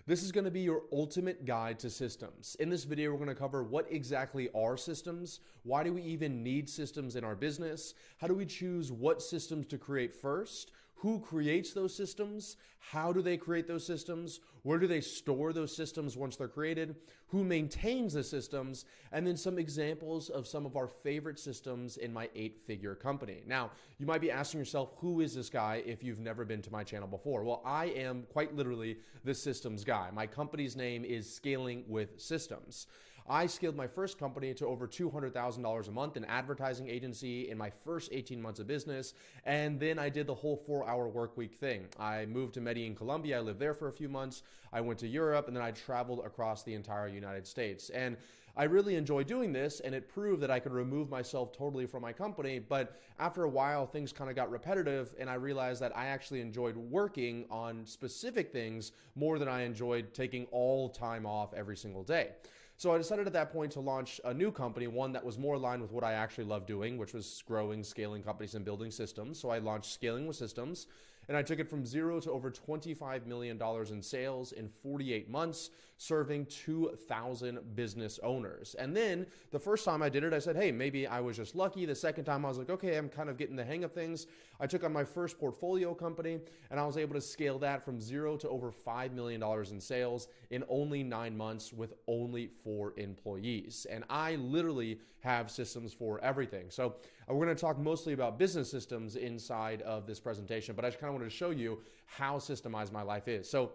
This is going to be your ultimate guide to systems. In this video, we're going to cover what exactly are systems, why do we even need systems in our business, how do we choose what systems to create first, who creates those systems, how do they create those systems, where do they store those systems once they're created, who maintains the systems, and then some examples of some of our favorite systems in my 8-figure company. Now, you might be asking yourself, who is this guy if you've never been to my channel before? Well, I am quite literally the systems guy. My company's name is Scaling with Systems. I scaled my first company to over $200,000 a month, an advertising agency, in my first 18 months of business. And then I did the whole 4-hour work week thing. I moved to Medellin, Colombia. I lived there for a few months. I went to Europe, and then I traveled across the entire United States. And I really enjoyed doing this, and it proved that I could remove myself totally from my company. But after a while, things kind of got repetitive, and I realized that I actually enjoyed working on specific things more than I enjoyed taking all time off every single day. So I decided at that point to launch a new company, one that was more aligned with what I actually love doing, which was growing, scaling companies and building systems. So I launched Scaling with Systems, and I took it from zero to over $25 million in sales in 48 months, serving 2,000 business owners. And then the first time I did it, I said, hey, maybe I was just lucky. The second time I was like, okay, I'm kind of getting the hang of things. I took on my first portfolio company, and I was able to scale that from zero to over $5 million in sales in only 9 months with only 4 employees. And I literally have systems for everything. So we're going to talk mostly about business systems inside of this presentation, but I just kind of wanted to show you how systemized my life is. So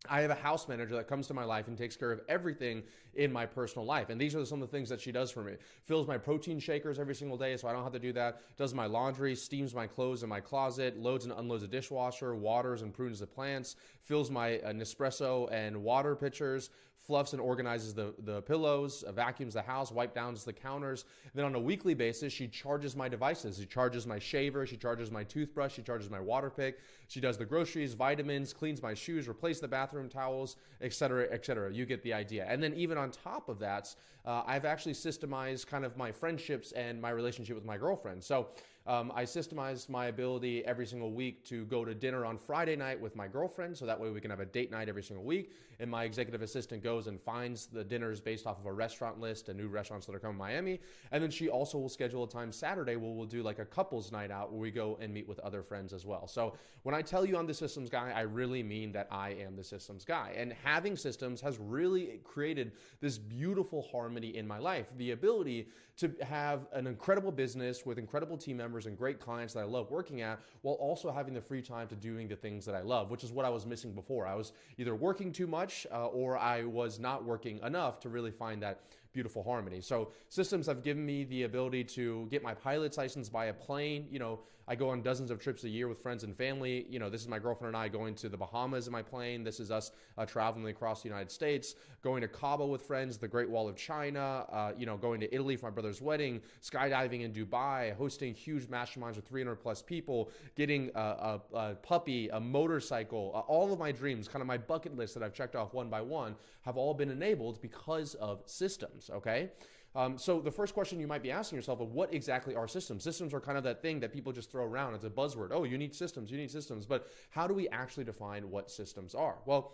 I have a house manager that comes to my life and takes care of everything in my personal life. And these are some of the things that she does for me. Fills my protein shakers every single day so I don't have to do that. Does my laundry, steams my clothes in my closet, loads and unloads a dishwasher, waters and prunes the plants, fills my Nespresso and water pitchers, fluffs and organizes the pillows, vacuums the house, wipes down the counters. Then on a weekly basis, she charges my devices. She charges my shaver, she charges my toothbrush, she charges my water pick. She does the groceries, vitamins, cleans my shoes, replaces the bathroom towels, etc., etc. You get the idea. And then even on top of that, I've actually systemized kind of my friendships and my relationship with my girlfriend. So I systemized my ability every single week to go to dinner on Friday night with my girlfriend, so that way we can have a date night every single week. And my executive assistant goes and finds the dinners based off of a restaurant list and new restaurants that are coming to Miami. And then she also will schedule a time Saturday where we'll do like a couples night out where we go and meet with other friends as well. So when I tell you I'm the systems guy, I really mean that I am the systems guy. And having systems has really created this beautiful harmony in my life. The ability to have an incredible business with incredible team members and great clients that I love working at, while also having the free time to doing the things that I love, which is what I was missing before. I was either working too much or I was not working enough to really find that beautiful harmony. So systems have given me the ability to get my pilot's license, buy a plane. You know, I go on dozens of trips a year with friends and family. You know, this is my girlfriend and I going to the Bahamas in my plane. This is us traveling across the United States, going to Cabo with friends, the Great Wall of China, you know, going to Italy for my brother's wedding, skydiving in Dubai, hosting huge masterminds with 300 plus people, getting a puppy, a motorcycle. All of my dreams, kind of my bucket list that I've checked off one by one, have all been enabled because of systems, okay? So the first question you might be asking yourself is, what exactly are systems? Systems are kind of that thing that people just throw around. It's a buzzword. Oh, you need systems, you need systems. But how do we actually define what systems are? Well,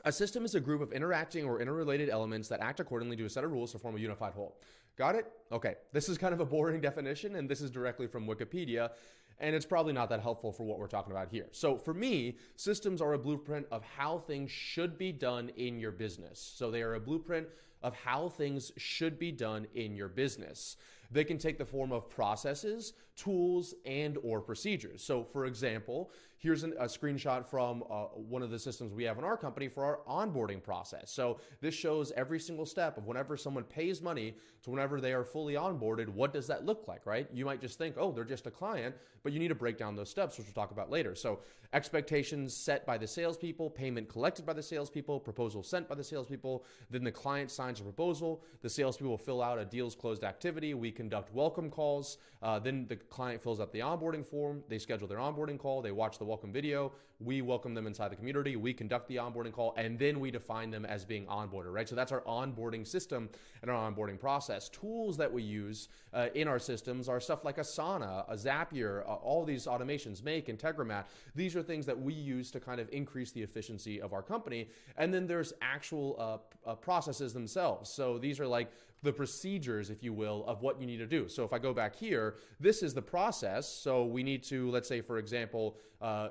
a system is a group of interacting or interrelated elements that act accordingly to a set of rules to form a unified whole. Got it? Okay. This is kind of a boring definition, and this is directly from Wikipedia, and it's probably not that helpful for what we're talking about here. So for me, systems are a blueprint of how things should be done in your business. So they are a blueprint of how things should be done in your business. They can take the form of processes, tools, and or procedures. So for example, here's a screenshot from one of the systems we have in our company for our onboarding process. So this shows every single step of whenever someone pays money to whenever they are fully onboarded, what does that look like, right? You might just think, oh, they're just a client, but you need to break down those steps, which we'll talk about later. So expectations set by the salespeople, payment collected by the salespeople, proposal sent by the salespeople, then the client signs signs a proposal. The salespeople fill out a deals closed activity. We conduct welcome calls. Then the client fills out the onboarding form. They schedule their onboarding call. They watch the welcome video. We welcome them inside the community. We conduct the onboarding call, and then we define them as being onboarded, right? So that's our onboarding system and our onboarding process. Tools that we use in our systems are stuff like Asana, a Zapier, all these automations, Make, Integromat. These are things that we use to kind of increase the efficiency of our company. And then there's actual processes themselves. So these are like the procedures, if you will, of what you need to do. So if I go back here, this is the process. So we need to, let's say, for example,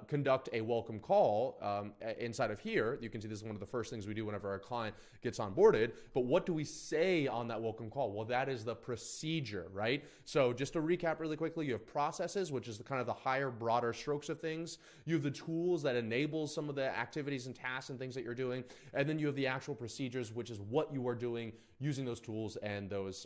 conduct a welcome call inside of here. You can see this is one of the first things we do whenever our client gets onboarded. But what do we say on that welcome call? Well, that is the procedure, right? So just to recap really quickly, you have processes, which is the kind of the higher, broader strokes of things. You have the tools that enable some of the activities and tasks and things that you're doing. And then you have the actual procedures, which is what you are doing using those tools and those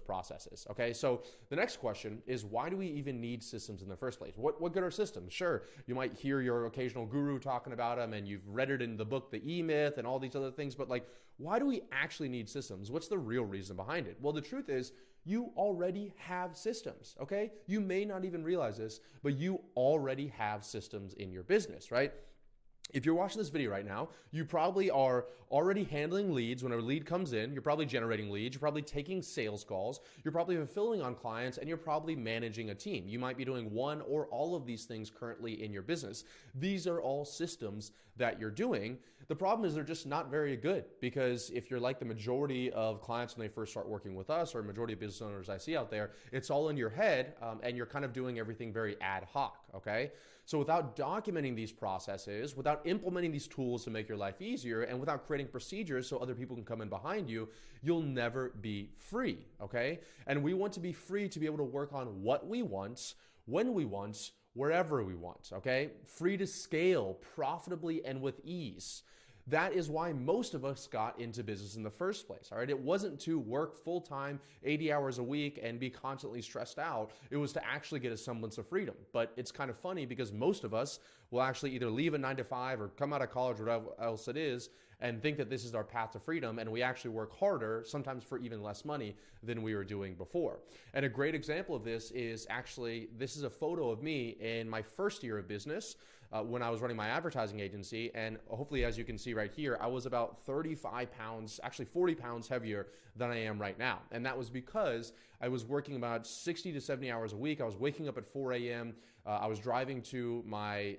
processes. Okay, so the next question is, why do we even need systems in the first place? What good are systems? Sure, you might hear your occasional guru talking about them, and you've read it in the book The E-Myth and all these other things, but like, why do we actually need systems? What's the real reason behind it? Well, the truth is, you already have systems, okay? You may not even realize this, but you already have systems in your business, right? If you're watching this video right now, you probably are already handling leads. When a lead comes in, you're probably generating leads, you're probably taking sales calls, you're probably fulfilling on clients, and you're probably managing a team. You might be doing one or all of these things currently in your business. These are all systems that you're doing. The problem is they're just not very good, because if you're like the majority of clients when they first start working with us, or majority of business owners I see out there, it's all in your head, and you're kind of doing everything very ad hoc, okay? So without documenting these processes, without implementing these tools to make your life easier, and without creating procedures so other people can come in behind you, you'll never be free, okay? And we want to be free to be able to work on what we want, when we want, wherever we want, okay? Free to scale profitably and with ease. That is why most of us got into business in the first place, all right? It wasn't to work full-time, 80 hours a week and be constantly stressed out. It was to actually get a semblance of freedom. But it's kind of funny because most of us will actually either leave a 9-to-5 or come out of college or whatever else it is and think that this is our path to freedom, and we actually work harder, sometimes for even less money than we were doing before. And a great example of this is actually, this is a photo of me in my first year of business when I was running my advertising agency, and hopefully, as you can see right here, I was about 35 pounds, actually 40 pounds heavier than I am right now. And that was because I was working about 60 to 70 hours a week. I was waking up at 4 a.m. I was driving to my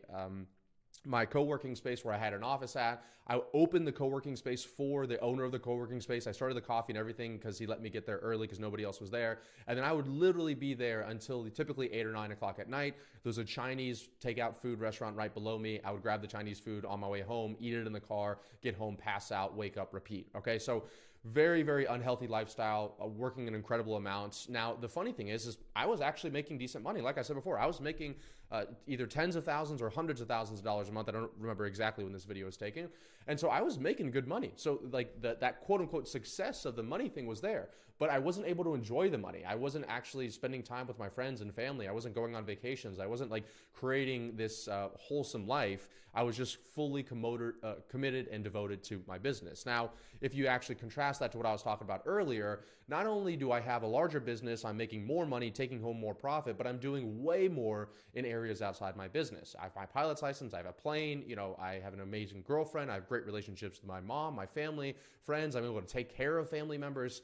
co-working space where I had an office at. I opened the co-working space for the owner of the co-working space. I started the coffee and everything because he let me get there early because nobody else was there. And then I would literally be there until typically 8 or 9 o'clock at night. There's a Chinese takeout food restaurant right below me. I would grab the Chinese food on my way home, eat it in the car, get home, pass out, wake up, repeat. Okay, so very, very unhealthy lifestyle, working in incredible amounts. Now, the funny thing is I was actually making decent money. Like I said before, I was making either tens of thousands or hundreds of thousands of dollars a month. I don't remember exactly when this video was taken. And so I was making good money. So like that quote unquote success of the money thing was there, but I wasn't able to enjoy the money. I wasn't actually spending time with my friends and family. I wasn't going on vacations. I wasn't like creating this wholesome life. I was just fully committed and devoted to my business. Now, if you actually contrast that to what I was talking about earlier, not only do I have a larger business, I'm making more money, taking home more profit, but I'm doing way more in areas outside my business. I have my pilot's license, I have a plane, I have an amazing girlfriend, I have great relationships with my mom, my family, friends, I'm able to take care of family members.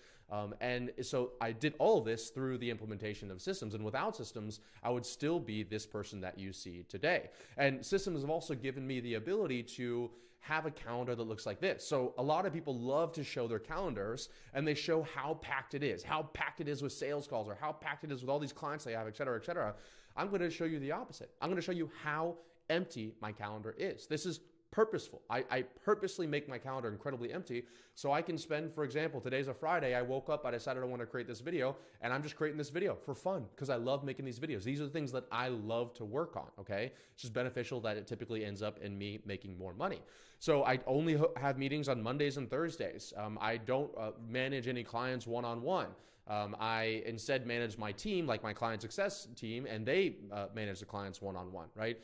And so I did all of this through the implementation of systems. And without systems, I would still be this person that you see today. And systems have also given me the ability to have a calendar that looks like this. So a lot of people love to show their calendars, and they show how packed it is with sales calls, or how packed it is with all these clients they have, et cetera, et cetera. I'm going to show you the opposite. I'm going to show you how empty my calendar is. This is purposeful. I purposely make my calendar incredibly empty so I can spend, for example, today's a Friday. I woke up, I decided I want to create this video, and I'm just creating this video for fun because I love making these videos. These are the things that I love to work on, okay? It's just beneficial that it typically ends up in me making more money. So I only have meetings on Mondays and Thursdays. I don't manage any clients one-on-one. I instead manage my team, like my client success team, and they manage the clients one-on-one, right?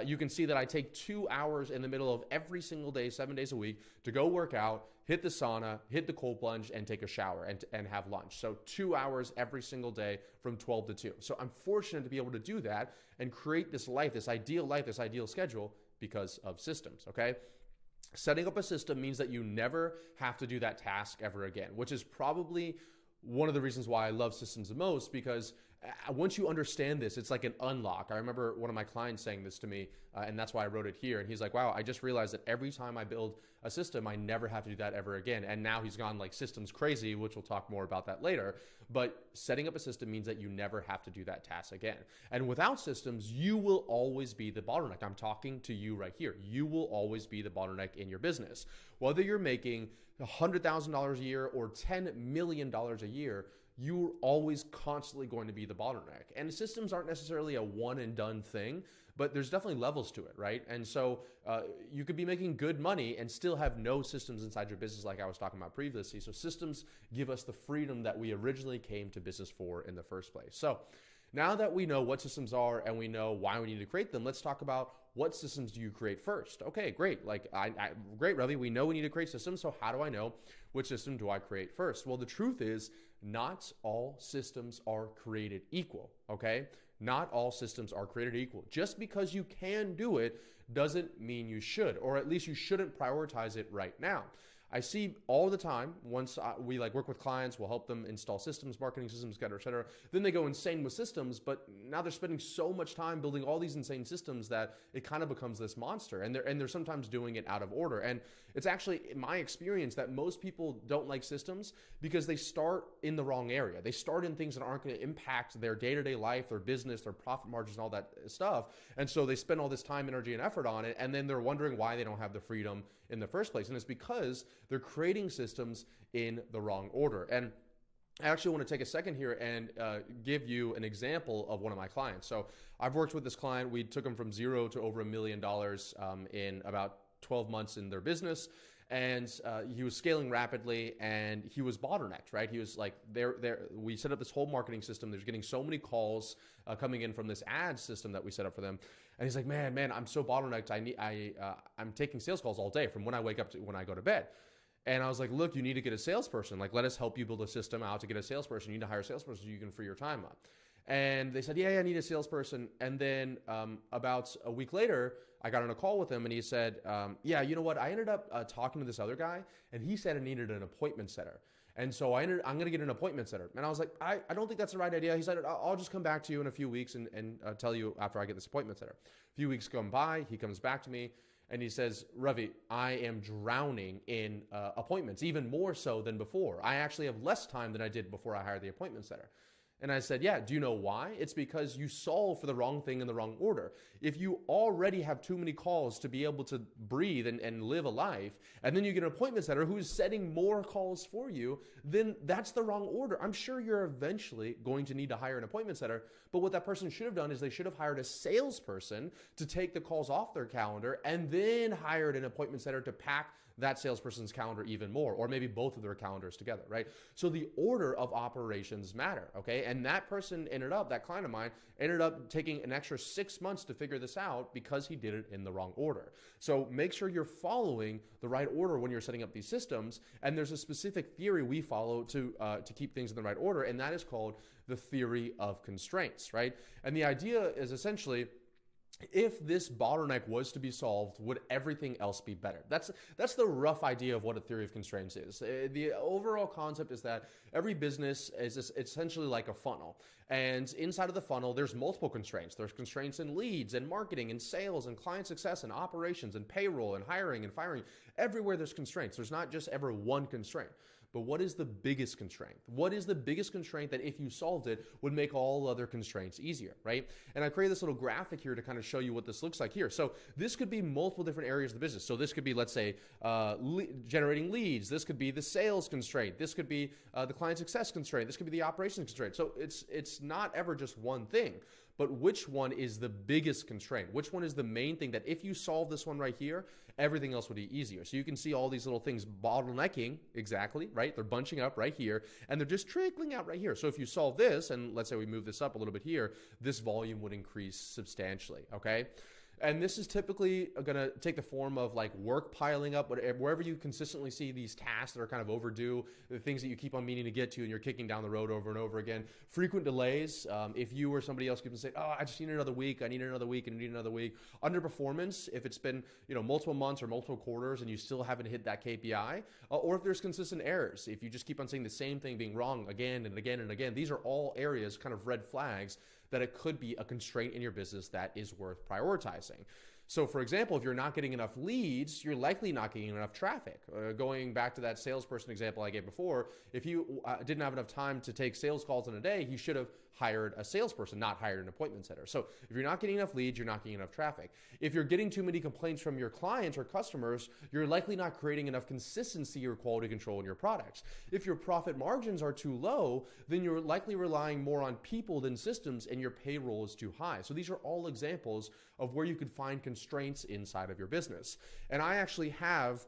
You can see that I take 2 hours in the middle of every single day, 7 days a week, to go work out, hit the sauna, hit the cold plunge, and take a shower and have lunch. So 2 hours every single day from 12 to 2. So I'm fortunate to be able to do that and create this life, this ideal schedule because of systems, okay? Setting up a system means that you never have to do that task ever again, which is probably one of the reasons why I love systems the most, because once you understand this, it's like an unlock. I remember one of my clients saying this to me, and that's why I wrote it here. And he's like, wow, I just realized that every time I build a system, I never have to do that ever again. And now he's gone like systems crazy, which we'll talk more about that later. But setting up a system means that you never have to do that task again. And without systems, you will always be the bottleneck. I'm talking to you right here. You will always be the bottleneck in your business. Whether you're making $100,000 a year or $10 million a year, you're always constantly going to be the bottleneck. And systems aren't necessarily a one and done thing, but there's definitely levels to it, right? And so you could be making good money and still have no systems inside your business, like I was talking about previously. So systems give us the freedom that we originally came to business for in the first place. So now that we know what systems are and we know why we need to create them, let's talk about what systems do you create first? Okay, great. Great, Ravi. We know we need to create systems. So how do I know which system do I create first? Well, the truth is not all systems are created equal, okay? Not all systems are created equal. Just because you can do it doesn't mean you should, or at least you shouldn't prioritize it right now. I see all the time, once we work with clients, we'll help them install systems, marketing systems, et cetera. Then they go insane with systems, but now they're spending so much time building all these insane systems that it kind of becomes this monster. And they're sometimes doing it out of order. And it's actually my experience that most people don't like systems because they start in the wrong area. They start in things that aren't going to impact their day-to-day life, their business, their profit margins, and all that stuff. And so they spend all this time, energy, and effort on it, and then they're wondering why they don't have the freedom in the first place. And it's because they're creating systems in the wrong order. And I actually want to take a second here and give you an example of one of my clients. So I've worked with this client. We took them from zero to over $1 million in about 12 months in their business. And he was scaling rapidly and he was bottlenecked, right? He was like, we set up this whole marketing system. There's getting so many calls coming in from this ad system that we set up for them. And he's like, man, I'm so bottlenecked. I'm taking sales calls all day from when I wake up to when I go to bed. And I was like, look, you need to get a salesperson. Like, let us help you build a system out to get a salesperson. You need to hire a salesperson so you can free your time up. And they said, yeah, I need a salesperson. And then about a week later, I got on a call with him and he said, yeah, you know what? I ended up talking to this other guy and he said I needed an appointment setter. And so I'm going to get an appointment setter. And I was like, I don't think that's the right idea. He said, I'll just come back to you in a few weeks and tell you after I get this appointment setter. A few weeks come by, he comes back to me and he says, Ravi, I am drowning in appointments, even more so than before. I actually have less time than I did before I hired the appointment setter. And I said, yeah, do you know why? It's because you solve for the wrong thing in the wrong order. If you already have too many calls to be able to breathe and live a life, and then you get an appointment setter who's setting more calls for you, then that's the wrong order. I'm sure you're eventually going to need to hire an appointment setter, but what that person should have done is they should have hired a salesperson to take the calls off their calendar and then hired an appointment setter to pack that salesperson's calendar even more, or maybe both of their calendars together, right? So the order of operations matter, okay? And that person that client of mine, ended up taking an extra 6 months to figure this out because he did it in the wrong order. So make sure you're following the right order when you're setting up these systems. And there's a specific theory we follow to keep things in the right order, and that is called the theory of constraints, right? And the idea is essentially, if this bottleneck was to be solved, would everything else be better? That's the rough idea of what a theory of constraints is. The overall concept is that every business is essentially like a funnel. And inside of the funnel, there's multiple constraints. There's constraints in leads and marketing and sales and client success and operations and payroll and hiring and firing. Everywhere there's constraints. There's not just ever one constraint. But what is the biggest constraint? What is the biggest constraint that if you solved it would make all other constraints easier, right? And I created this little graphic here to kind of show you what this looks like here. So this could be multiple different areas of the business. So this could be, let's say, generating leads. This could be the sales constraint. This could be the client success constraint. This could be the operations constraint. So it's not ever just one thing. but which one is the biggest constraint? Which one is the main thing that if you solve this one right here, everything else would be easier? So you can see all these little things bottlenecking, exactly, right? They're bunching up right here, and they're just trickling out right here. So if you solve this, and let's say we move this up a little bit here, this volume would increase substantially, okay? And this is typically going to take the form of like work piling up, wherever you consistently see these tasks that are kind of overdue, the things that you keep on meaning to get to and you're kicking down the road over and over again. Frequent delays. If you or somebody else keeps saying, oh, I just need another week, I need another week, and I need another week. Underperformance, if it's been multiple months or multiple quarters and you still haven't hit that KPI, or if there's consistent errors, if you just keep on saying the same thing being wrong again and again and again, these are all areas, kind of red flags, that it could be a constraint in your business that is worth prioritizing. So for example, if you're not getting enough leads, you're likely not getting enough traffic. Going back to that salesperson example I gave before, if you didn't have enough time to take sales calls in a day, you should have hired a salesperson, not hired an appointment setter. So if you're not getting enough leads, you're not getting enough traffic. If you're getting too many complaints from your clients or customers, you're likely not creating enough consistency or quality control in your products. If your profit margins are too low, then you're likely relying more on people than systems, and your payroll is too high. So these are all examples of where you could find constraints inside of your business. And I actually have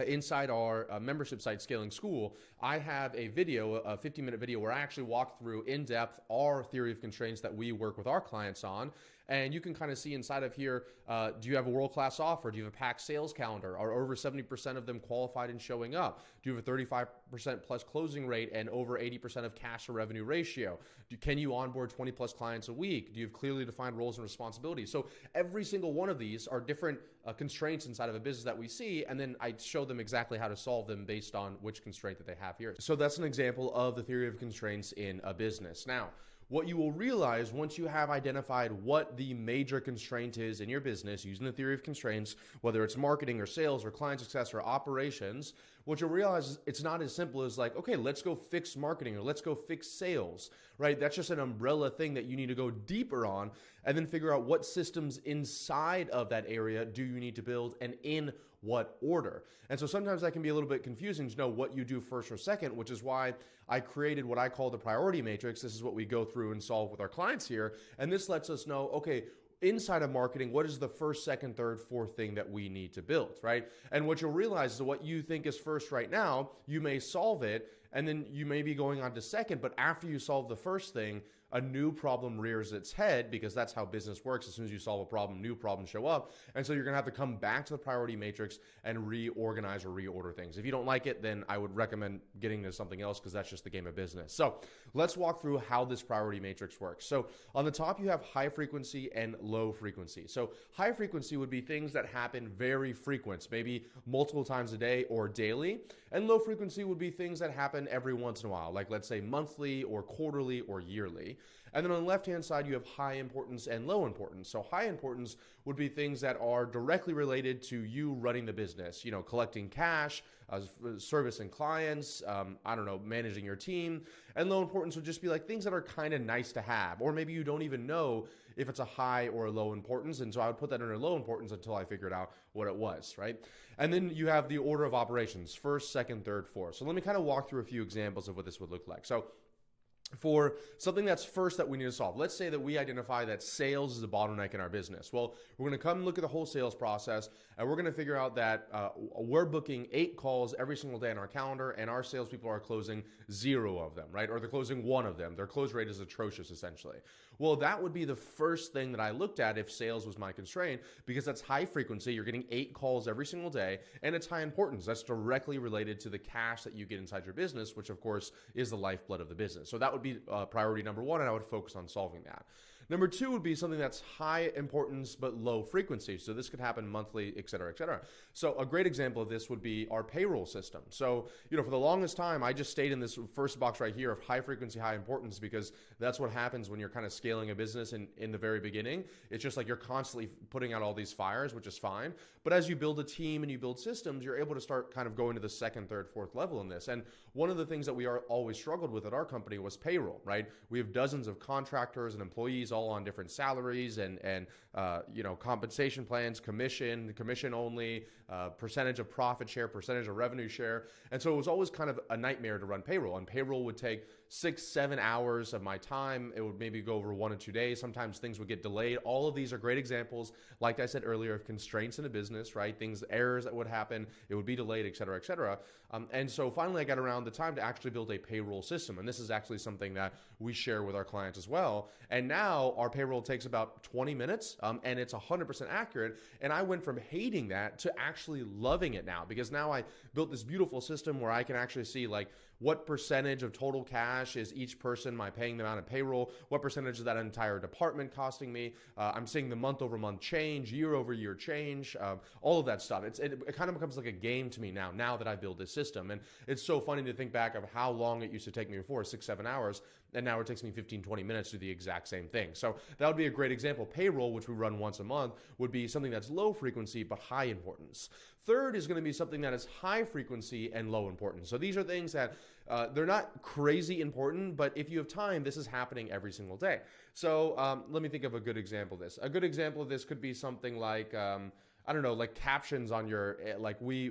inside our membership site, Scaling School, I have a video, a 15-minute video where I actually walk through in depth our theory of constraints that we work with our clients on. And you can kind of see inside of here, do you have a world-class offer? Do you have a packed sales calendar? Are over 70% of them qualified and showing up? Do you have a 35% plus closing rate and over 80% of cash to revenue ratio? Can you onboard 20 plus clients a week? Do you have clearly defined roles and responsibilities? So every single one of these are different constraints inside of a business that we see, and then I show them exactly how to solve them based on which constraint that they have here. So that's an example of the theory of constraints in a business. Now, what you will realize once you have identified what the major constraint is in your business using the theory of constraints, whether it's marketing or sales or client success or operations, what you'll realize is it's not as simple as like, okay, let's go fix marketing or let's go fix sales, right? That's just an umbrella thing that you need to go deeper on and then figure out what systems inside of that area do you need to build and in what order. And so sometimes that can be a little bit confusing to know what you do first or second, which is why I created what I call the priority matrix. This is what we go through and solve with our clients here. And this lets us know, okay, inside of marketing, what is the first, second, third, fourth thing that we need to build, right? And what you'll realize is that what you think is first right now, you may solve it, and then you may be going on to second, but after you solve the first thing, a new problem rears its head, because that's how business works. As soon as you solve a problem, new problems show up. And so you're gonna have to come back to the priority matrix and reorganize or reorder things. If you don't like it, then I would recommend getting to something else, because that's just the game of business. So let's walk through how this priority matrix works. So on the top, you have high frequency and low frequency. So high frequency would be things that happen very frequent, maybe multiple times a day or daily. And low frequency would be things that happen every once in a while, like let's say monthly or quarterly or yearly. And then on the left-hand side, you have high importance and low importance. So high importance would be things that are directly related to you running the business, you know, collecting cash, servicing clients, managing your team. And low importance would just be like things that are kind of nice to have, or maybe you don't even know if it's a high or a low importance. And so I would put that under low importance until I figured out what it was, right? And then you have the order of operations, first, second, third, fourth. So let me kind of walk through a few examples of what this would look like. So for something that's first that we need to solve, let's say that we identify that sales is a bottleneck in our business. Well, we're going to come look at the whole sales process, and we're going to figure out that we're booking 8 calls every single day on our calendar, and our salespeople are closing 0 of them, right? Or they're closing 1 of them. Their close rate is atrocious, essentially. Well, that would be the first thing that I looked at if sales was my constraint, because that's high frequency. You're getting 8 calls every single day, and it's high importance. That's directly related to the cash that you get inside your business, which of course is the lifeblood of the business. So that would be priority number 1, and I would focus on solving that. Number 2 would be something that's high importance but low frequency. So this could happen monthly, et cetera, et cetera. So a great example of this would be our payroll system. So, for the longest time, I just stayed in this first box right here of high frequency, high importance, because that's what happens when you're kind of scaling a business in the very beginning. It's just like you're constantly putting out all these fires, which is fine. But as you build a team and you build systems, you're able to start kind of going to the second, third, fourth level in this. And one of the things that we always struggled with at our company was payroll, right? We have dozens of contractors and employees all on different salaries and compensation plans, commission only, percentage of profit share, percentage of revenue share. And so it was always kind of a nightmare to run payroll. And payroll would take 6-7 hours of my time. It would maybe go over 1 or 2 days. Sometimes things would get delayed. All of these are great examples, like I said earlier, of constraints in a business, right? Errors that would happen, it would be delayed, et cetera, et cetera. And so finally I got around the time to actually build a payroll system. And this is actually something that we share with our clients as well. And now our payroll takes about 20 minutes and it's 100% accurate. And I went from hating that to actually loving it now, because now I built this beautiful system where I can actually see like what percentage of total cash is each person paying them out of payroll, what percentage is that entire department costing me. I'm seeing the month over month change, year over year change, all of that stuff. It kind of becomes like a game to me now that I build this system. And it's so funny to think back of how long it used to take me before, 6-7 hours. And now it takes me 15-20 minutes to do the exact same thing. So that would be a great example. Payroll, which we run once a month, would be something that's low frequency but high importance. Third is going to be something that is high frequency and low importance. So these are things that they're not crazy important, but if you have time, this is happening every single day. So let me think of a good example of this. A good example of this could be something like I don't know, like captions on your, like we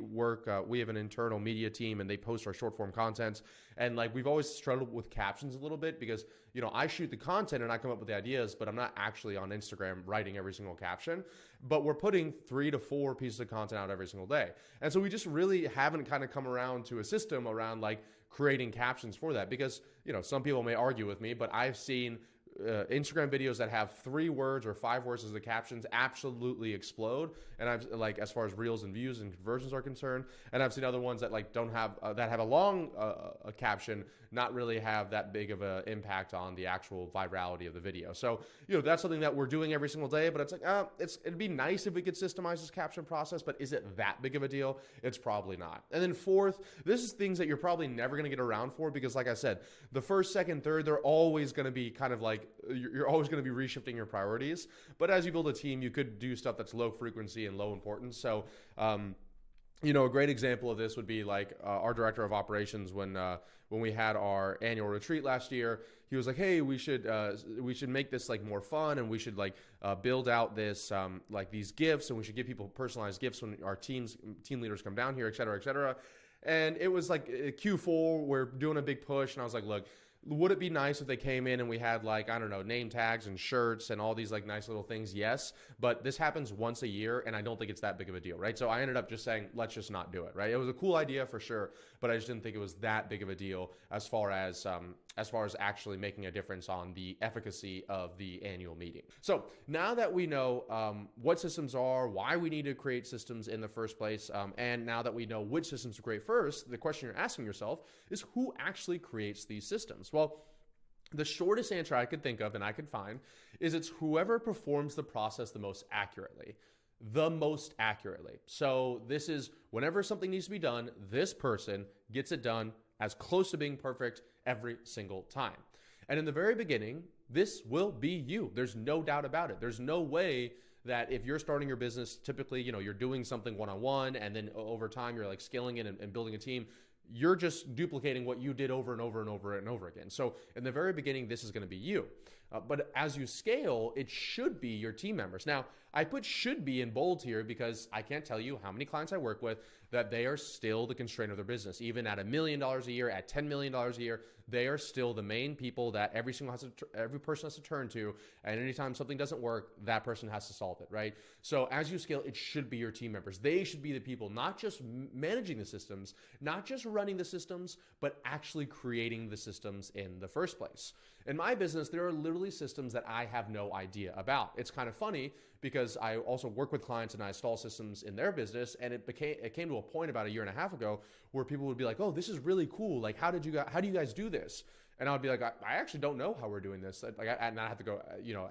have an internal media team and they post our short form content. And like, we've always struggled with captions a little bit because, I shoot the content and I come up with the ideas, but I'm not actually on Instagram writing every single caption, but we're putting 3 to 4 pieces of content out every single day. And so we just really haven't kind of come around to a system around like creating captions for that because, some people may argue with me, but I've seen Instagram videos that have 3 words or 5 words as the captions absolutely explode. And I've like, as far as reels and views and conversions are concerned, and I've seen other ones that like don't have, that have a long a caption, not really have that big of an impact on the actual virality of the video. So, that's something that we're doing every single day, but it's like, it'd be nice if we could systemize this caption process, but is it that big of a deal? It's probably not. And then fourth, this is things that you're probably never going to get around for because like I said, the first, second, third, they're always going to be kind of like, you're always going to be reshifting your priorities. But as you build a team, you could do stuff that's low frequency and low importance. So, a great example of this would be like our director of operations when we had our annual retreat last year. He was like, "Hey, we should make this like more fun, and we should like build out this like these gifts, and we should give people personalized gifts when our team leaders come down here, et cetera, et cetera." And it was like Q4, we're doing a big push, and I was like, "Look, would it be nice if they came in and we had like, I don't know, name tags and shirts and all these like nice little things?" Yes, but this happens once a year and I don't think it's that big of a deal, right? So I ended up just saying, let's just not do it, right? It was a cool idea for sure, but I just didn't think it was that big of a deal as far as actually making a difference on the efficacy of the annual meeting. So now that we know what systems are, why we need to create systems in the first place, and now that we know which systems to create first, the question you're asking yourself is who actually creates these systems? Well, the shortest answer I could think of and I could find is it's whoever performs the process the most accurately. The most accurately. So this is whenever something needs to be done, this person gets it done as close to being perfect every single time. And in the very beginning, this will be you. There's no doubt about it. There's no way that if you're starting your business, typically, you're doing something one-on-one and then over time you're like scaling it and building a team. You're just duplicating what you did over and over and over and over again. So in the very beginning, this is going to be you. But as you scale, it should be your team members. Now, I put should be in bold here because I can't tell you how many clients I work with that they are still the constraint of their business. Even at $1 million a year, at $10 million a year, they are still the main people that every person has to turn to. And anytime something doesn't work, that person has to solve it, right? So as you scale, it should be your team members. They should be the people not just managing the systems, not just running the systems, but actually creating the systems in the first place. In my business, there are literally systems that I have no idea about. It's kind of funny because I also work with clients and I install systems in their business, and it came to a point about 1.5 years ago where people would be like, "Oh, this is really cool. Like, how do you guys do this?" And I would be like, I actually don't know how we're doing this. And I have to go,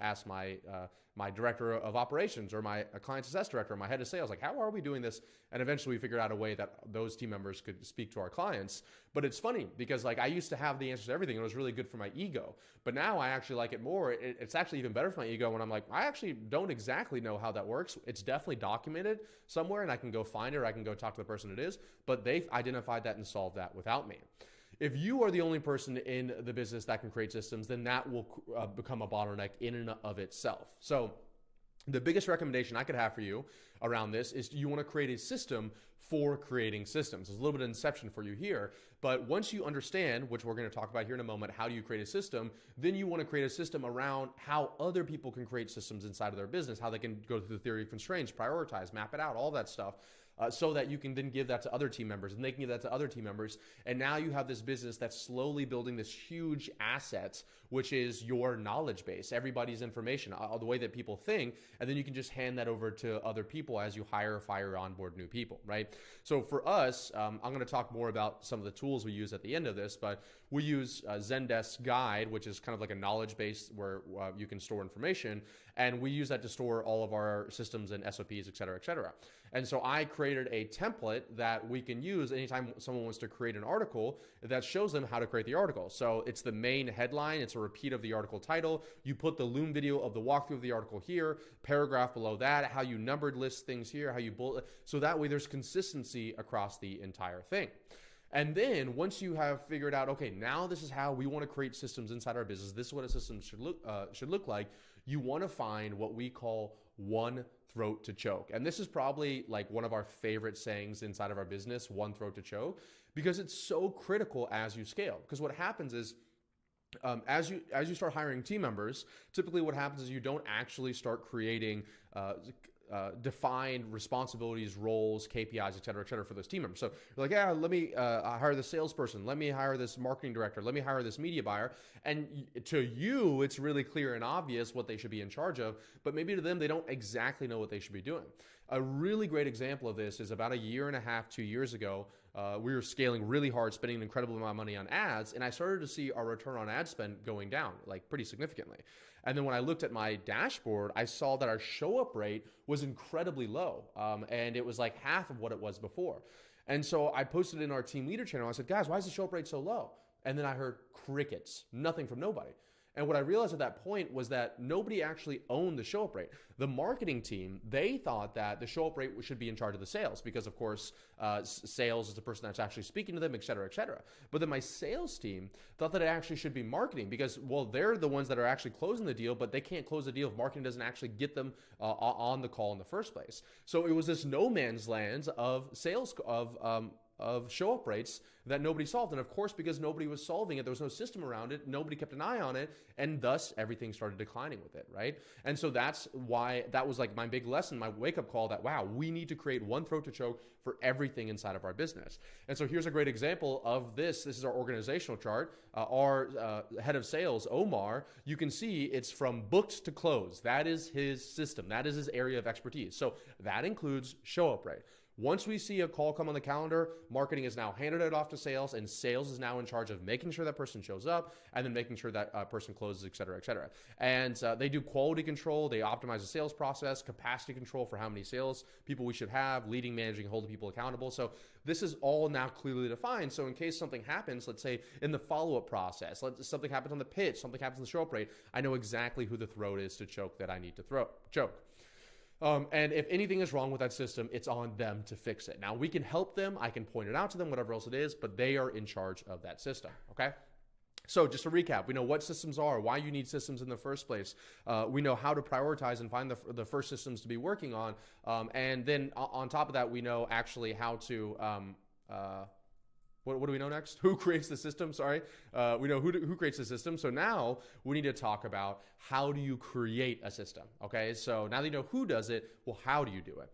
ask my director of operations or my client success director or my head of sales, like, how are we doing this? And eventually we figured out a way that those team members could speak to our clients. But it's funny because like I used to have the answers to everything. It was really good for my ego. But now I actually like it more. It's actually even better for my ego when I'm like, I actually don't exactly know how that works. It's definitely documented somewhere and I can go find it or I can go talk to the person it is. But they've identified that and solved that without me. If you are the only person in the business that can create systems, then that will become a bottleneck in and of itself. So the biggest recommendation I could have for you around this is you want to create a system for creating systems. There's a little bit of inception for you here, but once you understand, which we're going to talk about here in a moment, how do you create a system, then you want to create a system around how other people can create systems inside of their business, how they can go through the theory of constraints, prioritize, map it out, all that stuff. So that you can then give that to other team members and they can give that to other team members. And now you have this business that's slowly building this huge asset, which is your knowledge base, everybody's information, the way that people think. And then you can just hand that over to other people as you hire, fire, onboard new people, right? So for us, I'm going to talk more about some of the tools we use at the end of this, but we use Zendesk Guide, which is kind of like a knowledge base where you can store information. And we use that to store all of our systems and SOPs, et cetera, et cetera. And so I created a template that we can use anytime someone wants to create an article that shows them how to create the article. So it's the main headline. It's a repeat of the article title. You put the Loom video of the walkthrough of the article here, paragraph below that, how you numbered list things here, how you bullet. So that way there's consistency across the entire thing. And then once you have figured out, okay, now this is how we want to create systems inside our business. This is what a system should look like. You want to find what we call one throat to choke. And this is probably like one of our favorite sayings inside of our business, one throat to choke, because it's so critical as you scale. Because what happens is, as you start hiring team members, typically what happens is you don't actually start creating defined responsibilities, roles, KPIs, et cetera, for those team members. So you're like, yeah, let me hire the salesperson. Let me hire this marketing director. Let me hire this media buyer. And to you, it's really clear and obvious what they should be in charge of, but maybe to them, they don't exactly know what they should be doing. A really great example of this is about a year and a half, 2 years ago, we were scaling really hard, spending an incredible amount of money on ads, and I started to see our return on ad spend going down, like pretty significantly. And then when I looked at my dashboard, I saw that our show up rate was incredibly low, and it was like half of what it was before. And so I posted in our team leader channel. I said, guys, why is the show up rate so low? And then I heard crickets, nothing from nobody. And what I realized at that point was that nobody actually owned the show-up rate. The marketing team, they thought that the show-up rate should be in charge of the sales because, of course, sales is the person that's actually speaking to them, et cetera, et cetera. But then my sales team thought that it actually should be marketing because, well, they're the ones that are actually closing the deal, but they can't close the deal if marketing doesn't actually get them on the call in the first place. So it was this no man's land of sales, of show-up rates that nobody solved. And of course, because nobody was solving it, there was no system around it, nobody kept an eye on it, and thus everything started declining with it, right? And so that's why that was like my big lesson, my wake-up call that, wow, we need to create one throat to choke for everything inside of our business. And so here's a great example of this. This is our organizational chart. Our head of sales, Omar, you can see it's from booked to close. That is his system. That is his area of expertise. So that includes show-up rate. Once we see a call come on the calendar, marketing is now handed it off to sales, and sales is now in charge of making sure that person shows up and then making sure that person closes, et cetera, et cetera. And they do quality control. They optimize the sales process, capacity control for how many sales people we should have, leading, managing, holding people accountable. So this is all now clearly defined. So in case something happens, let's say in the follow-up process, something happens on the pitch, something happens in the show-up rate, I know exactly who the throat is to choke that I need to choke. And if anything is wrong with that system, it's on them to fix it. Now, we can help them. I can point it out to them, whatever else it is, but they are in charge of that system, okay? So just to recap, we know what systems are, why you need systems in the first place. We know how to prioritize and find the first systems to be working on. And then on top of that, we know actually how to... What do we know next? Who creates the system? Sorry. We know who creates the system. So now we need to talk about how do you create a system? Okay. So now that you know who does it, well, how do you do it?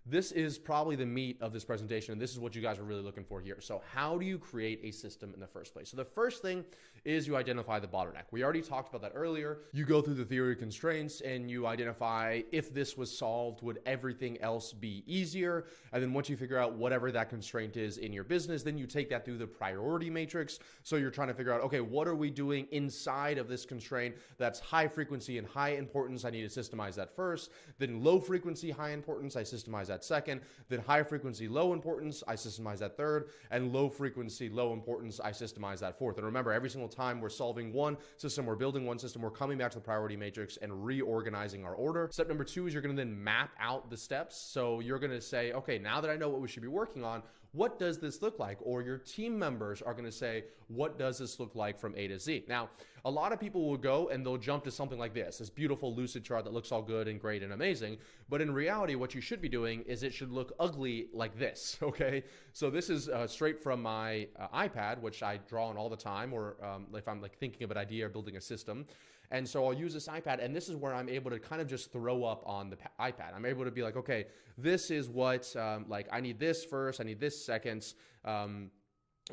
This is probably the meat of this presentation, and this is what you guys are really looking for here. So how do you create a system in the first place? So the first thing is you identify the bottleneck. We already talked about that earlier. You go through the theory of constraints and you identify if this was solved, would everything else be easier? And then once you figure out whatever that constraint is in your business, then you take that through the priority matrix. So you're trying to figure out, okay, what are we doing inside of this constraint that's high frequency and high importance? I need to systemize that first. Then low frequency, high importance, I systemize that second. Then high frequency, low importance, I systemize that third. And low frequency, low importance, I systemize that fourth. And remember, every single time we're solving one system, we're building one system, we're coming back to the priority matrix and reorganizing our order. Step number 2 is you're going to then map out the steps. So you're going to say, okay, now that I know what we should be working on, what does this look like? Or your team members are going to say, what does this look like from A to Z? Now, a lot of people will go and they'll jump to something like this beautiful lucid chart that looks all good and great and amazing. But in reality, what you should be doing is it should look ugly like this, okay? So this is straight from my iPad, which I draw on all the time, or if I'm like thinking of an idea or building a system. And so I'll use this iPad, and this is where I'm able to kind of just throw up on the iPad. I'm able to be like, okay, this is what, like I need this first, I need this second.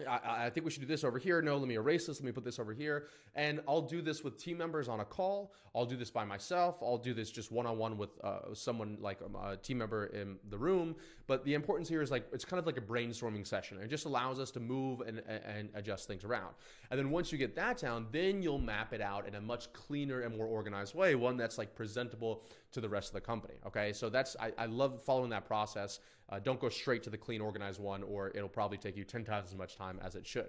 I think we should do this over here. No, let me erase this. Let me put this over here. And I'll do this with team members on a call. I'll do this by myself. I'll do this just one-on-one with someone like a team member in the room. But the importance here is like, it's kind of like a brainstorming session. It just allows us to move and adjust things around. And then once you get that down, then you'll map it out in a much cleaner and more organized way, one that's like presentable to the rest of the company. Okay. So that's, I love following that process. Don't go straight to the clean, organized one, or it'll probably take you 10 times as much time as it should.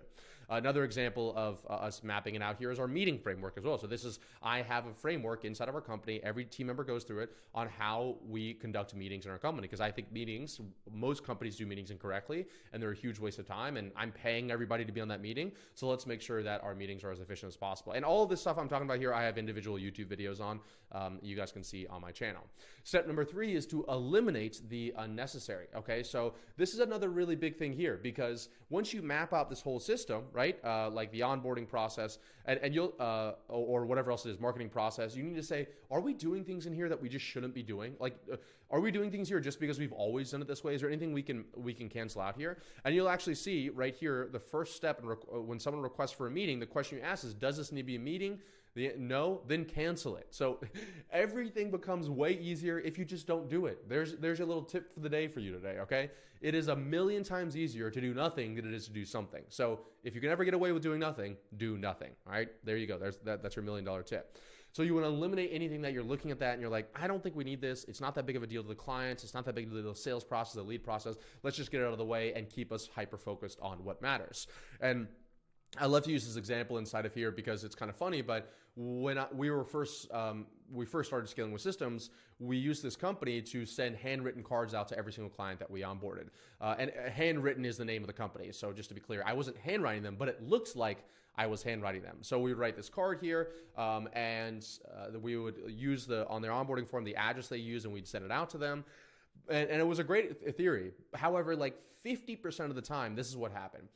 Another example of us mapping it out here is our meeting framework as well. So this is, I have a framework inside of our company. Every team member goes through it on how we conduct meetings in our company. Because I think meetings, most companies do meetings incorrectly, and they're a huge waste of time. And I'm paying everybody to be on that meeting. So let's make sure that our meetings are as efficient as possible. And all of this stuff I'm talking about here, I have individual YouTube videos on. You guys can see on my channel. Step number 3 is to eliminate the unnecessary. Okay, so this is another really big thing here, because once you map out this whole system, right, like the onboarding process and you'll or whatever else it is, marketing process, you need to say, are we doing things in here that we just shouldn't be doing? Like, are we doing things here just because we've always done it this way? Is there anything we can cancel out here? And you'll actually see right here, the first step when someone requests for a meeting, the question you ask is, does this need to be a meeting? No, then cancel it. So everything becomes way easier if you just don't do it. There's your little tip for the day for you today, okay? It is a million times easier to do nothing than it is to do something. So if you can ever get away with doing nothing, do nothing, all right? There you go. That's your $1 million tip. So you want to eliminate anything that you're looking at that and you're like, I don't think we need this. It's not that big of a deal to the clients. It's not that big of a deal to the sales process, the lead process. Let's just get it out of the way and keep us hyper-focused on what matters. And I love to use this example inside of here because it's kind of funny, but when we first started scaling with systems, we used this company to send handwritten cards out to every single client that we onboarded. And handwritten is the name of the company. So just to be clear, I wasn't handwriting them, but it looks like I was handwriting them. So we would write this card here, and we would use on their onboarding form the address they use, and we'd send it out to them. And it was a great theory. However, like 50% of the time, this is what happened.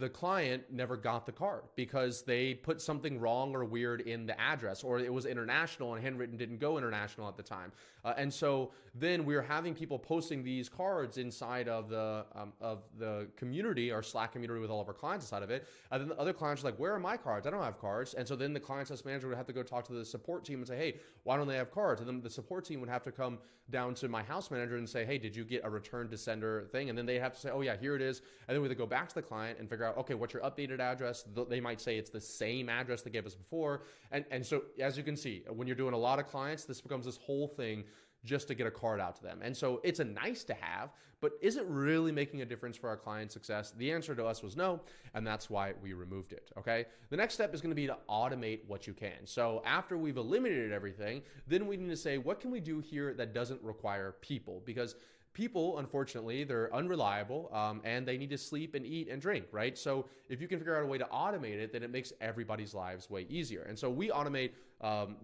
The client never got the card because they put something wrong or weird in the address, or it was international and handwritten didn't go international at the time. And so then we were having people posting these cards inside of the community, our Slack community with all of our clients inside of it. And then the other clients are like, where are my cards? I don't have cards. And so then the client success manager would have to go talk to the support team and say, hey, why don't they have cards? And then the support team would have to come down to my house manager and say, hey, did you get a return to sender thing? And then they have to say, oh yeah, here it is. And then we would go back to the client and figure out, okay, what's your updated address? They might say it's the same address they gave us before. And so as you can see, when you're doing a lot of clients, this becomes this whole thing just to get a card out to them. And so it's a nice to have, but is it really making a difference for our client success? The answer to us was no, and that's why we removed it, okay? The next step is gonna be to automate what you can. So after we've eliminated everything, then we need to say, what can we do here that doesn't require people? Because people, unfortunately, they're unreliable, and they need to sleep and eat and drink, right? So if you can figure out a way to automate it, then it makes everybody's lives way easier. And so we automate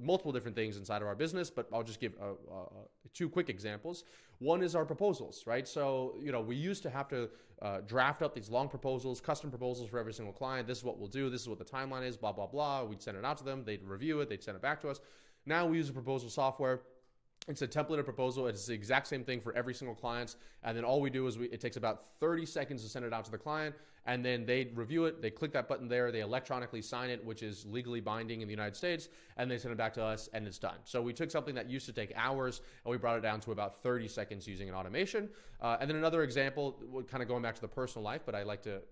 multiple different things inside of our business, but I'll just give 2 quick examples. One is our proposals, right? So, we used to have to draft up these long proposals, custom proposals for every single client. This is what we'll do. This is what the timeline is, blah, blah, blah. We'd send it out to them. They'd review it. They'd send it back to us. Now we use a proposal software. It's a templated proposal. It's the exact same thing for every single client. And then all we do is it takes about 30 seconds to send it out to the client. And then they review it. They click that button there. They electronically sign it, which is legally binding in the United States. And they send it back to us and it's done. So we took something that used to take hours and we brought it down to about 30 seconds using an automation. And then another example, kind of going back to the personal life, but I like to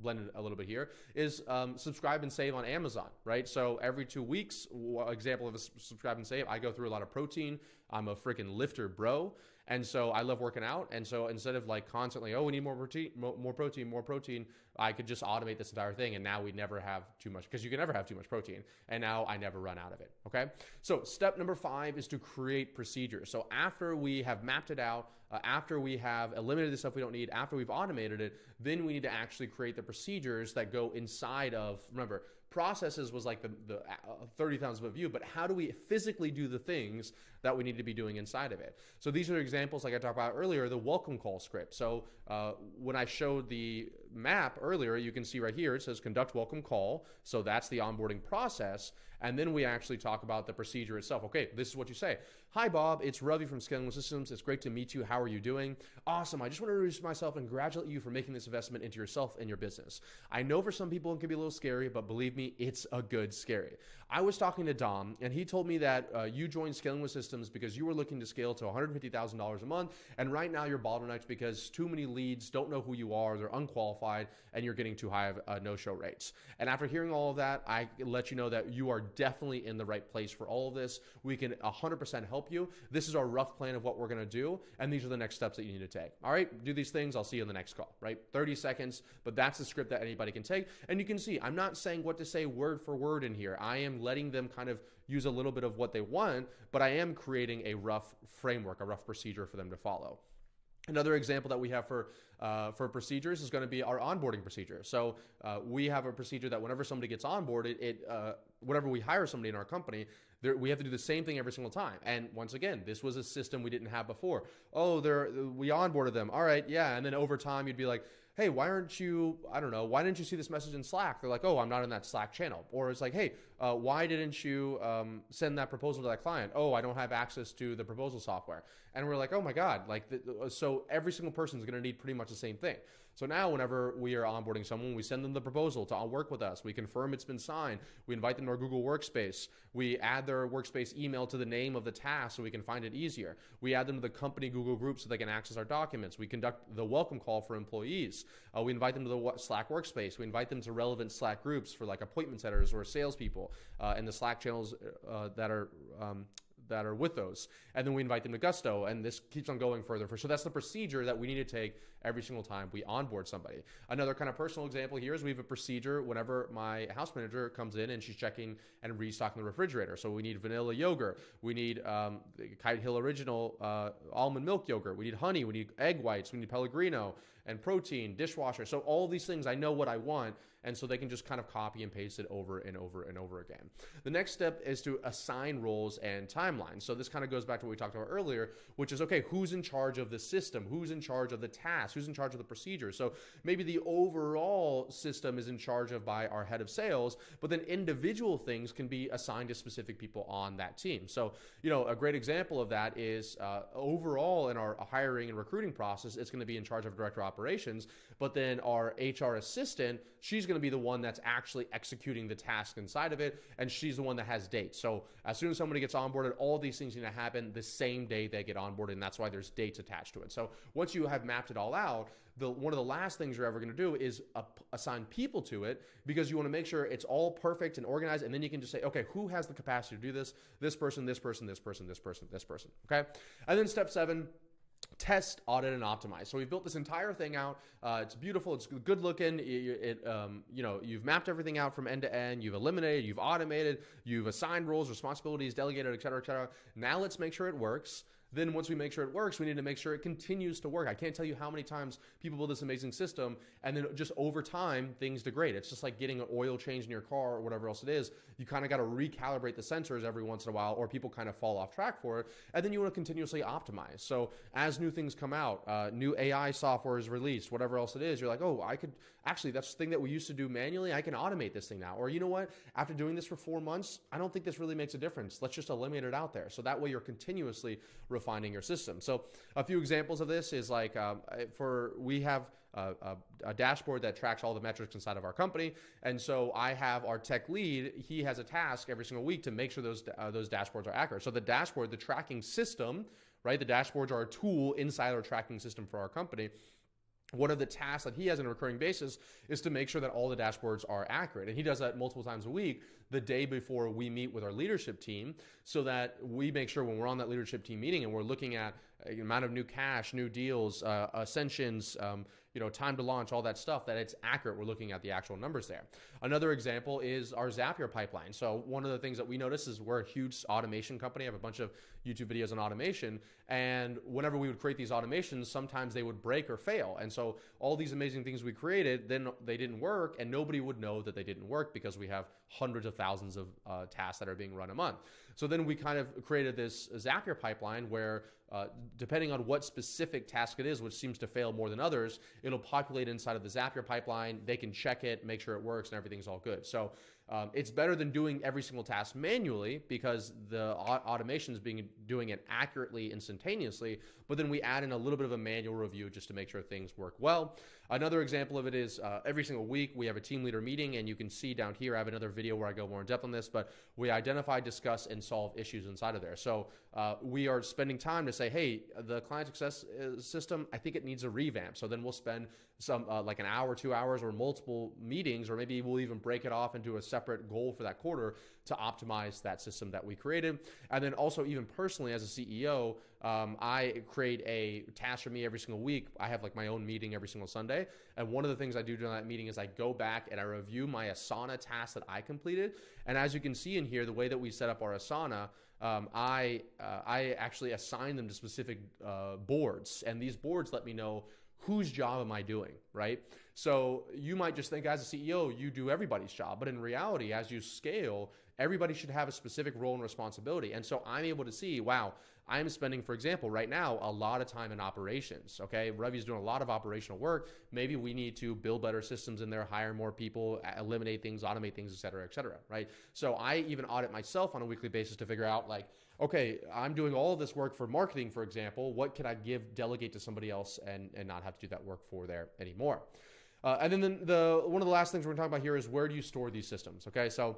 blend it a little bit here, is subscribe and save on Amazon, right? So every 2 weeks, example of a subscribe and save, I go through a lot of protein. I'm a freaking lifter bro. And so I love working out. And so instead of like constantly, oh, we need more protein, more protein, I could just automate this entire thing. And now we never have too much, because you can never have too much protein. And now I never run out of it. Okay. So step number 5 is to create procedures. So after we have mapped it out, after we have eliminated the stuff we don't need, after we've automated it, then we need to actually create the procedures that go inside of, remember, processes was like the 30,000 foot view, but how do we physically do the things that we need to be doing inside of it? So these are examples like I talked about earlier, the welcome call script. So when I showed the map earlier, you can see right here, it says conduct welcome call. So that's the onboarding process. And then we actually talk about the procedure itself. Okay, this is what you say. Hi, Bob. It's Ravi from Scaling Systems. It's great to meet you. How are you doing? Awesome. I just want to introduce myself and congratulate you for making this investment into yourself and your business. I know for some people it can be a little scary, but believe me, it's a good scary. I was talking to Dom, and he told me that you joined Scaling with Systems because you were looking to scale to $150,000 a month, and right now you're bottlenecked because too many leads don't know who you are, they're unqualified, and you're getting too high of no-show rates. And after hearing all of that, I let you know that you are definitely in the right place for all of this. We can 100% help you. This is our rough plan of what we're going to do, and these are the next steps that you need to take. All right, do these things. I'll see you in the next call, right? 30 seconds, but that's the script that anybody can take. And you can see, I'm not saying what to say word for word in here. I am letting them kind of use a little bit of what they want, but I am creating a rough framework, a rough procedure for them to follow. Another example that we have for procedures is going to be our onboarding procedure. So we have a procedure that whenever somebody gets onboarded, whenever we hire somebody in our company, we have to do the same thing every single time. And once again, this was a system we didn't have before. Oh, we onboarded them. All right, yeah. And then over time, you'd be like, hey, why didn't you see this message in Slack? They're like, oh, I'm not in that Slack channel. Or it's like, hey, why didn't you send that proposal to that client? Oh, I don't have access to the proposal software. And we're like, oh my God, so every single person is going to need pretty much the same thing. So now whenever we are onboarding someone, we send them the proposal to work with us. We confirm it's been signed. We invite them to our Google Workspace. We add their Workspace email to the name of the task so we can find it easier. We add them to the company Google group so they can access our documents. We conduct the welcome call for employees. We invite them to the Slack Workspace. We invite them to relevant Slack groups for like appointment setters or salespeople and the Slack channels that are with those. And then we invite them to Gusto, and this keeps on going further. So that's the procedure that we need to take every single time we onboard somebody. Another kind of personal example here is we have a procedure whenever my house manager comes in and she's checking and restocking the refrigerator. So we need vanilla yogurt. We need Kite Hill Original almond milk yogurt. We need honey. We need egg whites. We need Pellegrino and protein, dishwasher. So all these things, I know what I want, and so they can just kind of copy and paste it over and over and over again. The next step is to assign roles and timelines. So this kind of goes back to what we talked about earlier, which is, okay, who's in charge of the system? Who's in charge of the task? Who's in charge of the procedure? So maybe the overall system is in charge of by our head of sales, but then individual things can be assigned to specific people on that team. So, a great example of that is overall in our hiring and recruiting process, it's going to be in charge of director operations, but then our HR assistant, she's going to be the one that's actually executing the task inside of it, and she's the one that has dates. So as soon as somebody gets onboarded, all these things need to happen the same day they get onboarded, and that's why there's dates attached to it. So once you have mapped it all out, one of the last things you're ever going to do is assign people to it, because you want to make sure it's all perfect and organized, and then you can just say, okay, who has the capacity to do this? This person, this person, this person, this person, this person, okay? And then step 7, test, audit, and optimize. So we've built this entire thing out. It's beautiful. It's good looking. You've mapped everything out from end to end. You've eliminated, you've automated, you've assigned roles, responsibilities, delegated, et cetera, et cetera. Now let's make sure it works. Then once we make sure it works, we need to make sure it continues to work. I can't tell you how many times people build this amazing system, and then just over time, things degrade. It's just like getting an oil change in your car or whatever else it is. You kind of got to recalibrate the sensors every once in a while, or people kind of fall off track for it. And then you want to continuously optimize. So as new things come out, new AI software is released, whatever else it is, you're like, oh, I could actually, that's the thing that we used to do manually. I can automate this thing now. Or you know what? After doing this for 4 months, I don't think this really makes a difference. Let's just eliminate it out there. So that way you're continuously refining your system. So a few examples of this is like we have a dashboard that tracks all the metrics inside of our company. And so I have our tech lead, he has a task every single week to make sure those dashboards are accurate. So the dashboard, the tracking system, right? The dashboards are a tool inside our tracking system for our company. one of the tasks that he has on a recurring basis is to make sure that all the dashboards are accurate. And he does that multiple times a week, the day before we meet with our leadership team, so that we make sure when we're on that leadership team meeting and we're looking at the amount of new cash, new deals, ascensions, time to launch, all that stuff, that it's accurate. We're looking at the actual numbers there. Another example is our Zapier pipeline. So one of the things that we notice is we're a huge automation company. I have a bunch of YouTube videos on automation. And whenever we would create these automations, sometimes they would break or fail. And so all these amazing things we created, then they didn't work, and nobody would know that they didn't work because we have hundreds of thousands of tasks that are being run a month. So then we kind of created this Zapier pipeline where depending on what specific task it is, which seems to fail more than others, it'll populate inside of the Zapier pipeline. They can check it, make sure it works, and everything's all good. So it's better than doing every single task manually, because the automation is doing it accurately, instantaneously, but then we add in a little bit of a manual review just to make sure things work well. Another example of it is every single week we have a team leader meeting, and you can see down here I have another video where I go more in depth on this, but we identify, discuss, and solve issues inside of there. So we are spending time to say, hey, the client success system, I think it needs a revamp. So then we'll spend some like an hour, 2 hours, or multiple meetings, or maybe we'll even break it off into a separate goal for that quarter to optimize that system that we created. And then also, even personally as a CEO, I create a task for me every single week. I have like my own meeting every single Sunday. And one of the things I do during that meeting is I go back and I review my Asana tasks that I completed. And as you can see in here, the way that we set up our Asana, I actually assign them to specific boards. And these boards let me know whose job am I doing, right? So you might just think as a CEO, you do everybody's job. But in reality, as you scale, everybody should have a specific role and responsibility. And so I'm able to see, wow, I'm spending, for example, right now, a lot of time in operations, okay? Ravi's doing a lot of operational work. Maybe we need to build better systems in there, hire more people, eliminate things, automate things, et cetera, right? So I even audit myself on a weekly basis to figure out, like, okay, I'm doing all of this work for marketing, for example. What can I delegate to somebody else and not have to do that work for there anymore? And then one of the last things we're gonna talk about here is, where do you store these systems, okay? So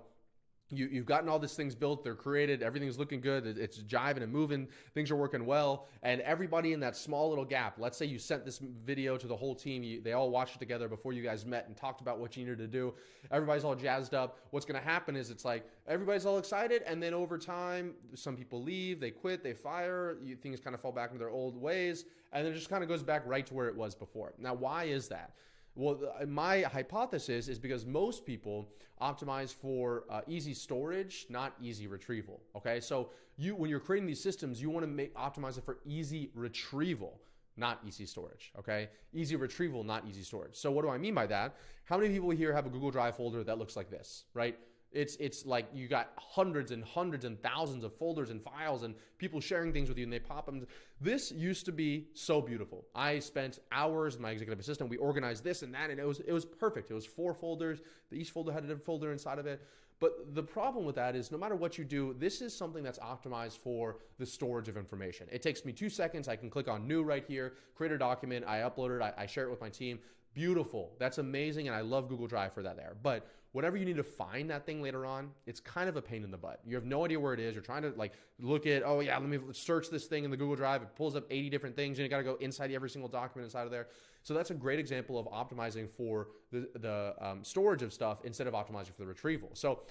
you've gotten all these things built, they're created, everything's looking good, it's jiving and moving, things are working well, and everybody in that small little gap, let's say you sent this video to the whole team, they all watched it together before you guys met and talked about what you needed to do, everybody's all jazzed up. What's going to happen is it's like everybody's all excited, and then over time, some people leave, they quit, they fire, things kind of fall back into their old ways, and then it just kind of goes back right to where it was before. Now, why is that? Well, my hypothesis is because most people optimize for easy storage, not easy retrieval. Okay, so when you're creating these systems, you want to optimize it for easy retrieval, not easy storage. Okay, easy retrieval, not easy storage. So what do I mean by that? How many people here have a Google Drive folder that looks like this, right? It's like you got hundreds and hundreds and thousands of folders and files and people sharing things with you, and they pop them. This used to be so beautiful. I spent hours with my executive assistant. We organized this and that, and it was perfect. It was 4 folders. Each folder had a different folder inside of it. But the problem with that is, no matter what you do, this is something that's optimized for the storage of information. It takes me 2 seconds. I can click on new right here, create a document. I upload it. I share it with my team. Beautiful. That's amazing, and I love Google Drive for that there. But whenever you need to find that thing later on, it's kind of a pain in the butt. You have no idea where it is. You're trying to like look at, oh yeah, let me search this thing in the Google Drive. It pulls up 80 different things, and you got to go inside every single document inside of there. So that's a great example of optimizing for the storage of stuff instead of optimizing for the retrieval. So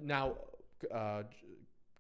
now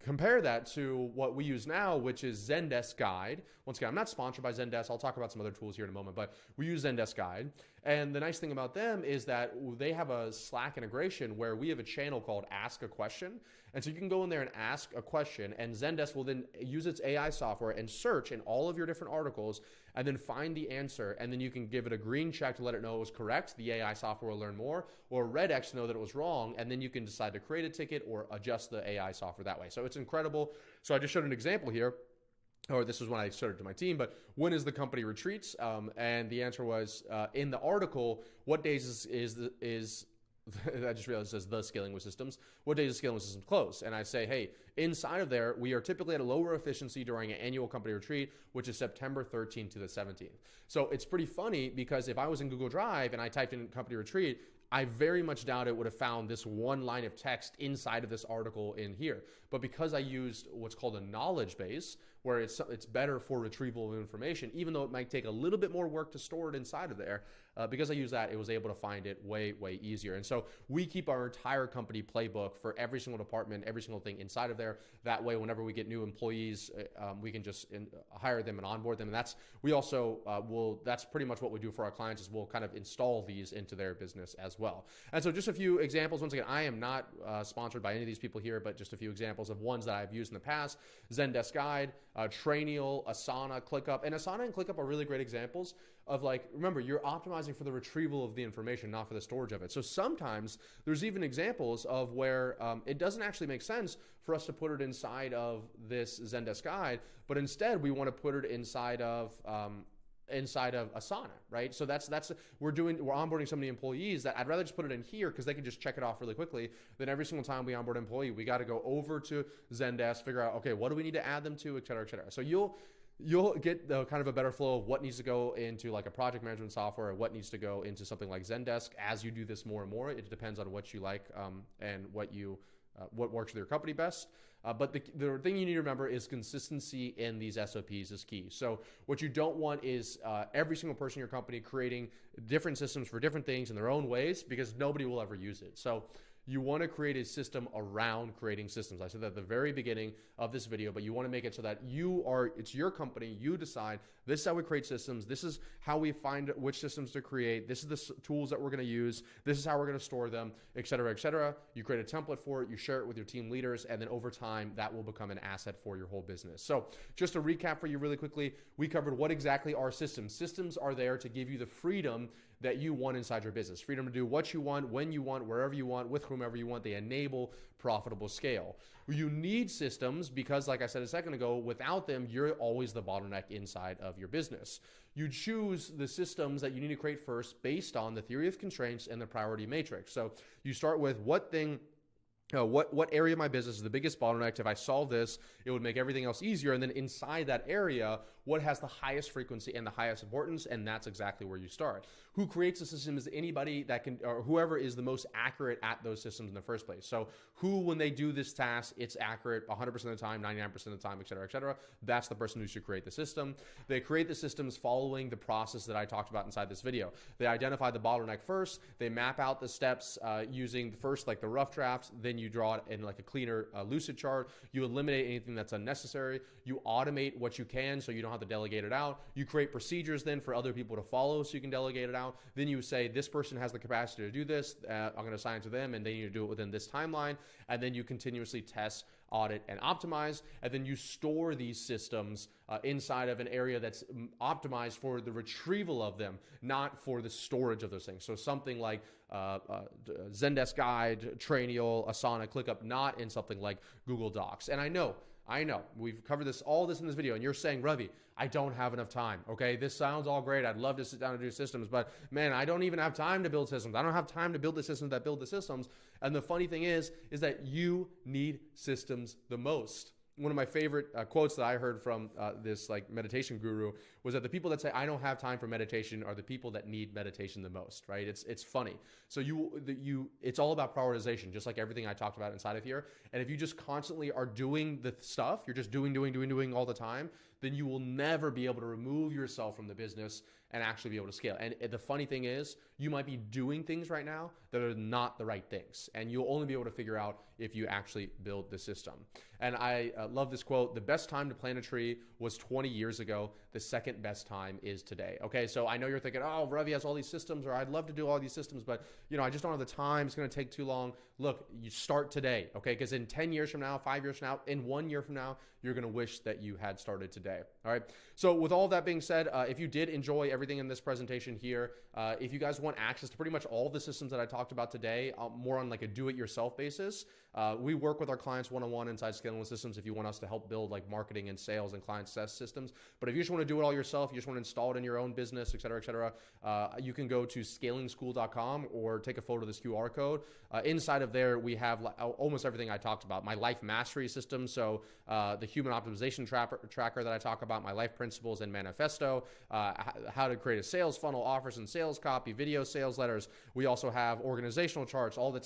compare that to what we use now, which is Zendesk Guide. Once again, I'm not sponsored by Zendesk. I'll talk about some other tools here in a moment, but we use Zendesk Guide. And the nice thing about them is that they have a Slack integration where we have a channel called Ask a Question. And so you can go in there and ask a question, and Zendesk will then use its AI software and search in all of your different articles and then find the answer. And then you can give it a green check to let it know it was correct. The AI software will learn more, or a red X to know that it was wrong. And then you can decide to create a ticket or adjust the AI software that way. So it's incredible. So I just showed an example here. Or this was when I showed it to my team, but when is the company retreats? And the answer was in the article, what days is I just realized it says the scaling with systems. What days is scaling with systems close? And I say, hey, inside of there, we are typically at a lower efficiency during an annual company retreat, which is September 13th to the 17th. So it's pretty funny because if I was in Google Drive and I typed in company retreat, I very much doubt it would have found this one line of text inside of this article in here. But because I used what's called a knowledge base, where it's better for retrieval of information, even though it might take a little bit more work to store it inside of there, because I use that, it was able to find it way, way easier. And so we keep our entire company playbook for every single department, every single thing inside of there. That way, whenever we get new employees, we can just hire them and onboard them. And that's, we also that's pretty much what we do for our clients, is we'll kind of install these into their business as well. And so just a few examples. Once again, I am not sponsored by any of these people here, but just a few examples of ones that I've used in the past. Zendesk Guide, Trainial, Asana, ClickUp. And Asana and ClickUp are really great examples of, like, remember, you're optimizing for the retrieval of the information, not for the storage of it. So sometimes there's even examples of where it doesn't actually make sense for us to put it inside of this Zendesk Guide, but instead we want to put it inside of Asana, right? So we're onboarding so many employees that I'd rather just put it in here because they can just check it off really quickly than every single time we onboard an employee, we got to go over to Zendesk, figure out, okay, what do we need to add them to, et cetera, et cetera. So you'll get the kind of a better flow of what needs to go into like a project management software, or what needs to go into something like Zendesk as you do this more and more. It depends on what you like and what works with your company best. But the thing you need to remember is consistency in these SOPs is key. So what you don't want is every single person in your company creating different systems for different things in their own ways, because nobody will ever use it. So you want to create a system around creating systems. I said that at the very beginning of this video, but you want to make it so that it's your company. You decide, this is how we create systems. This is how we find which systems to create. This is the tools that we're going to use. This is how we're going to store them, et cetera, et cetera. You create a template for it. You share it with your team leaders. And then over time, that will become an asset for your whole business. So just to recap for you really quickly, we covered what exactly are systems. Systems are there to give you the freedom that you want inside your business. Freedom to do what you want, when you want, wherever you want, with whomever you want. They enable profitable scale. You need systems because, like I said a second ago, without them, you're always the bottleneck inside of your business. You choose the systems that you need to create first based on the theory of constraints and the priority matrix. So you start with what area of my business is the biggest bottleneck. If I solve this, it would make everything else easier. And then inside that area, what has the highest frequency and the highest importance? And that's exactly where you start. Who creates a system is anybody that can, or whoever is the most accurate at those systems in the first place. So who, when they do this task, it's accurate 100% of the time, 99% of the time, et cetera, et cetera. That's the person who should create the system. They create the systems following the process that I talked about inside this video. They identify the bottleneck first. They map out the steps using first like the rough draft. Then you draw it in like a cleaner lucid chart. You eliminate anything that's unnecessary. You automate what you can so you don't have to delegate it out. You create procedures then for other people to follow so you can delegate it out. Then you say, this person has the capacity to do this. I'm going to assign it to them, and they need to do it within this timeline. And then you continuously test, audit, and optimize. And then you store these systems inside of an area that's optimized for the retrieval of them, not for the storage of those things. So something like Zendesk Guide, Trainial, Asana, ClickUp, not in something like Google Docs. And I know, we've covered all this in this video, and you're saying, Ravi, I don't have enough time, okay? This sounds all great. I'd love to sit down and do systems, but man, I don't even have time to build systems. I don't have time to build the systems that build the systems. And the funny thing is that you need systems the most. One of my favorite quotes that I heard from this like meditation guru was that the people that say, I don't have time for meditation, are the people that need meditation the most, right? It's funny. So it's all about prioritization, just like everything I talked about inside of here. And if you just constantly are doing the stuff, you're just doing all the time, then you will never be able to remove yourself from the business and actually be able to scale. And the funny thing is, you might be doing things right now that are not the right things. And you'll only be able to figure out if you actually build the system. And I love this quote: the best time to plant a tree was 20 years ago. The second best time is today. Okay, so I know you're thinking, oh, Ravi has all these systems, or I'd love to do all these systems, but I just don't have the time. It's going to take too long. Look, you start today, okay? Because in 10 years from now, 5 years from now, in 1 year from now, you're going to wish that you had started today. All right. So with all that being said, if you did enjoy everything in this presentation here, if you guys want access to pretty much all the systems that I talked about today, more on like a do-it-yourself basis, we work with our clients one-on-one inside Scalable Systems if you want us to help build like marketing and sales and client success systems. But if you just want to do it all yourself, you just want to install it in your own business, et cetera, you can go to scalingschool.com or take a photo of this QR code. Inside of there, we have almost everything I talked about. My life mastery system, so the human optimization tracker that I talk about, my life principles and manifesto, how to create a sales funnel, offers and sales copy, video sales letters. We also have organizational charts, all the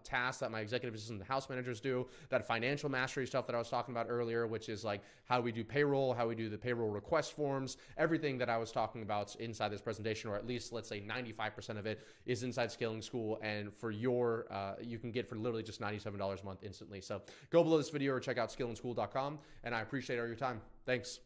tasks that my executive assistant and house managers do, that financial mastery stuff that I was talking about earlier, which is like how we do payroll, how we do the payroll request forms, everything that I was talking about inside this presentation, or at least let's say 95% of it is inside Scaling School. And for your, you can get for literally just $97 a month instantly. So go below this video or check out skillingschool.com. And I appreciate all your time. Thanks.